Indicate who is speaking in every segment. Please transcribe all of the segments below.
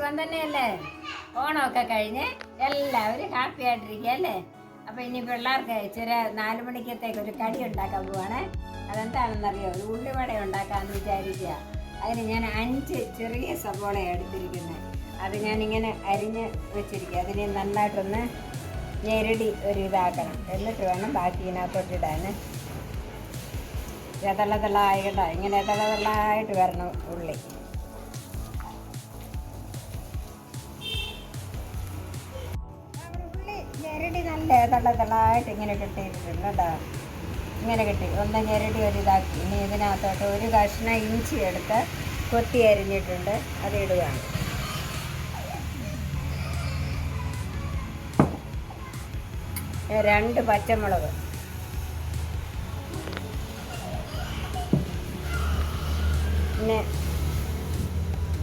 Speaker 1: സുഖം തന്നെയല്ലേ? ഓണമൊക്കെ കഴിഞ്ഞ് എല്ലാവരും ഹാപ്പി ആയിട്ടിരിക്കുക അല്ലേ? അപ്പോൾ ഇനി പിള്ളേർക്ക് ഇച്ചിരി 4 മണിക്കത്തേക്ക് ഒരു കടി ഉണ്ടാക്കാൻ പോവാണ്. അതെന്താണെന്നറിയോ? ഒരു ഉള്ളിവട ഉണ്ടാക്കാമെന്ന് വിചാരിക്കുക. അതിന് ഞാൻ 5 ചെറിയ സവോളയാണ് എടുത്തിരിക്കുന്നത്. അത് ഞാനിങ്ങനെ അരിഞ്ഞ് വെച്ചിരിക്കുക. അതിനെ നന്നായിട്ടൊന്ന് ഞെരടി ഒരു ഇതാക്കണം. എന്നിട്ട് വേണം ബാക്കി ഇതിനകത്തോട്ടിടാൻ. തിള ഇങ്ങനെ തിളായിട്ട് വരണം ഉള്ളി. ഞെരടി നല്ല തിളായിട്ട് ഇങ്ങനെ കിട്ടിയിട്ടുണ്ട് കേട്ടോ. ഇങ്ങനെ കിട്ടി. ഒന്ന് ഞെരടി ഒരു ഇതാക്കി. ഇനി ഇതിനകത്തോട്ട് ഒരു കഷ്ണം ഇഞ്ചി എടുത്ത് കൊത്തി അരിഞ്ഞിട്ടുണ്ട്, അത് ഇടുകയാണ്. രണ്ട് പച്ചമുളക്, പിന്നെ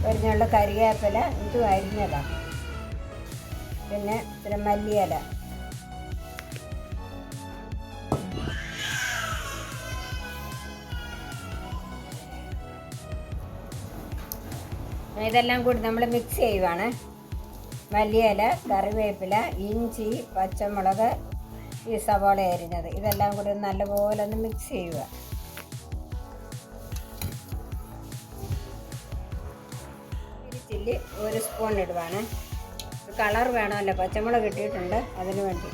Speaker 1: ഒരു ഞുള്ളു കരിവേപ്പില, ഇതും അരിഞ്ഞതാണ്. പിന്നെ ഇച്ചിരി മല്ലിയില, ഇതെല്ലാം കൂടി നമ്മൾ മിക്സ് ചെയ്യുവാണ്. മല്ലിയില, കറിവേപ്പില, ഇഞ്ചി, പച്ചമുളക്, ഈ സവാള അരിഞ്ഞത്, ഇതെല്ലാം കൂടി നല്ലപോലെ ഒന്ന് മിക്സ് ചെയ്യുക. Chilli 1 spoon ഇടുവാണ്. കളർ വേണമല്ലോ, പച്ചമുളക് ഇട്ടിട്ടുണ്ട്, അതിനു വേണ്ടി.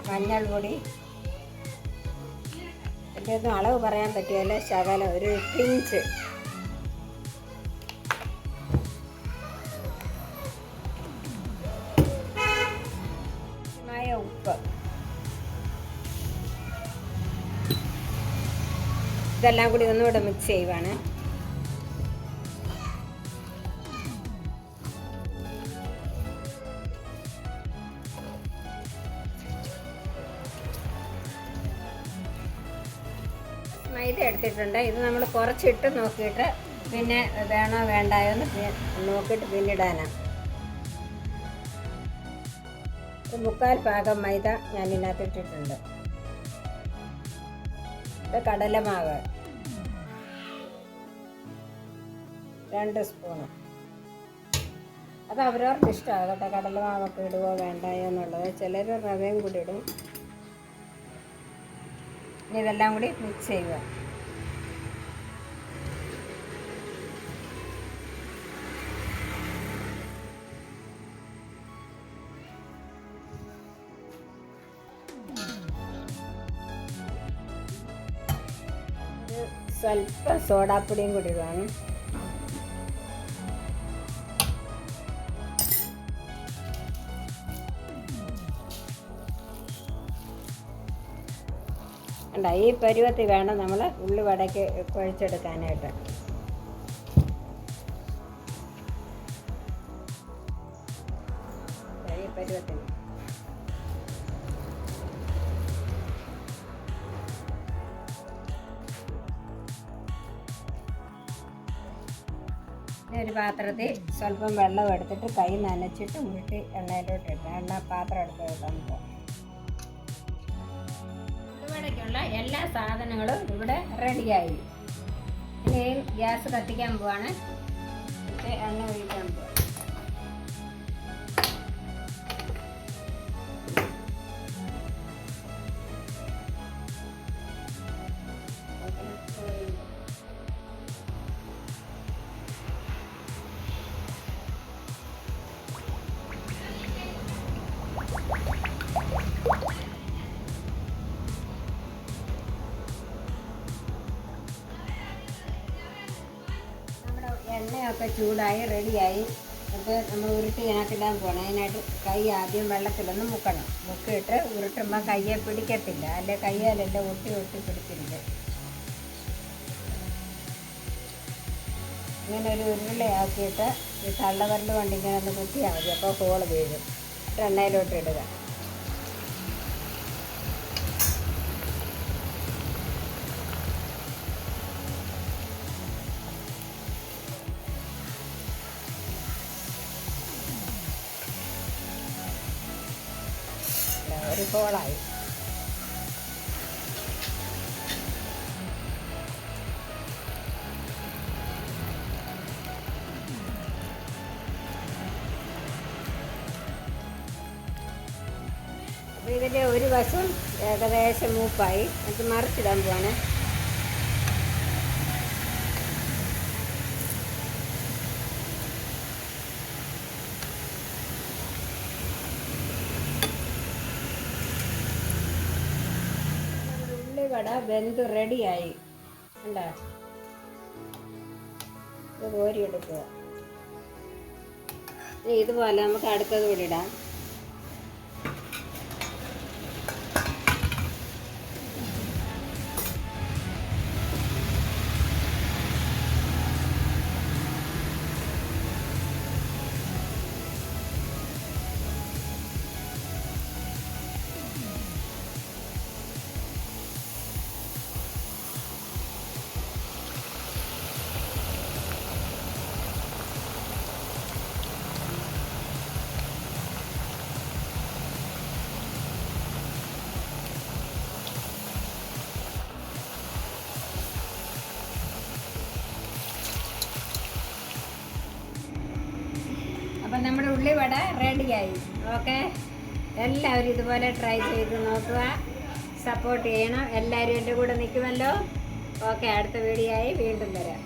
Speaker 1: മഞ്ഞൾപ്പൊടി, എൻ്റെ ഒന്നും അളവ് പറയാൻ പറ്റിയല്ല, ശകലം ഒരു പിഞ്ച്. ഉപ്പ്. ഇതെല്ലാം കൂടി ഒന്നുകൂടെ മിക്സ് ചെയ്യുവാണ്. മൈദ എടുത്തിട്ടുണ്ട്. ഇത് നമ്മൾ കുറച്ചിട്ട് നോക്കിയിട്ട് പിന്നെ വേണോ വേണ്ടായോ എന്ന് നോക്കിയിട്ട് പിന്നിടാനാണ്. 1/4 ഭാഗം മൈദ ഞാൻ ഇതിനകത്ത് ഇട്ടിട്ടുണ്ട്. ഇത് കടലമാവ് 2 സ്പൂണ്. അത് അവരവർക്ക് ഇഷ്ടമാണ് കേട്ടോ, കടലമാവൊക്കെ ഇടുവോ വേണ്ടായോ എന്നുള്ളത്. ചിലർ റവയും കൂടി ഇടും. ഇനി ഇതെല്ലാം കൂടി മിക്സ് ചെയ്യുക. സ്വല്പം സോഡാപ്പൊടിയും കൂടി ഇടുവാണ്. അല്ല, ഈ പരുവത്തിൽ വേണം നമ്മൾ ഉള്ളിവടയ്ക്ക് കുഴച്ചെടുക്കാനായിട്ട്. ഈ പരുവത്തിൽ ഒരു പാത്രത്തിൽ സ്വല്പം വെള്ളം എടുത്തിട്ട് കൈ നനച്ചിട്ട് ഉരുട്ടി എണ്ണയിലോട്ട് ഇട്ട് പാത്രം എടുത്ത് വെക്കാൻ പോകും. ഉള്ളിവടയ്ക്കുള്ള എല്ലാ സാധനങ്ങളും ഇവിടെ റെഡിയായി. ഇനി ഗ്യാസ് കത്തിക്കാൻ പോവാണ്. എണ്ണ ഒഴിക്കാൻ പോവാം. എണ്ണയൊക്കെ ചൂടായി റെഡിയായി. അപ്പോൾ നമ്മൾ ഉരുട്ടി ഇതിനകത്തിടാൻ പോകണം. അതിനായിട്ട് കൈ ആദ്യം വെള്ളത്തിലൊന്ന് മുക്കണം. മുക്കിയിട്ട് ഉരുട്ടുമ്പോൾ കയ്യെ പിടിക്കത്തില്ല, അല്ലെ കയ്യാലെല്ലാം ഒട്ടി പിടിക്കരുത്. ഇങ്ങനെ ഒരു ഉരുളയാക്കിയിട്ട് ഈ തള്ളവരൽ കൊണ്ട് ഇങ്ങനെ ഒന്ന് കുത്തിയാൽ മതി. അപ്പോൾ ഹോള് വീഴും. എണ്ണയിലോട്ട് ഇടുക. ഒരു ഹോളായി. ഇതിൻ്റെ ഒരു വശം ഏകദേശം മൂപ്പായി, അത് മറിച്ചിടാൻ പോവാണ്. ഉള്ളിവട വെന്ത് റെഡിയായി. കണ്ടോ? ഇത് കോരിയെടുക്കുക. ഇതുപോലെ നമുക്ക് അടുത്തത് കൂടി ഇടാം. അപ്പം നമ്മുടെ ഉള്ളിവട റെഡിയായി. ഓക്കെ, എല്ലാവരും ഇതുപോലെ ട്രൈ ചെയ്ത് നോക്കുക, സപ്പോർട്ട് ചെയ്യണം. എല്ലാവരും എൻ്റെ കൂടെ നിൽക്കുമല്ലോ. ഓക്കെ, അടുത്ത വീഡിയോ ആയി വീണ്ടും വരാം.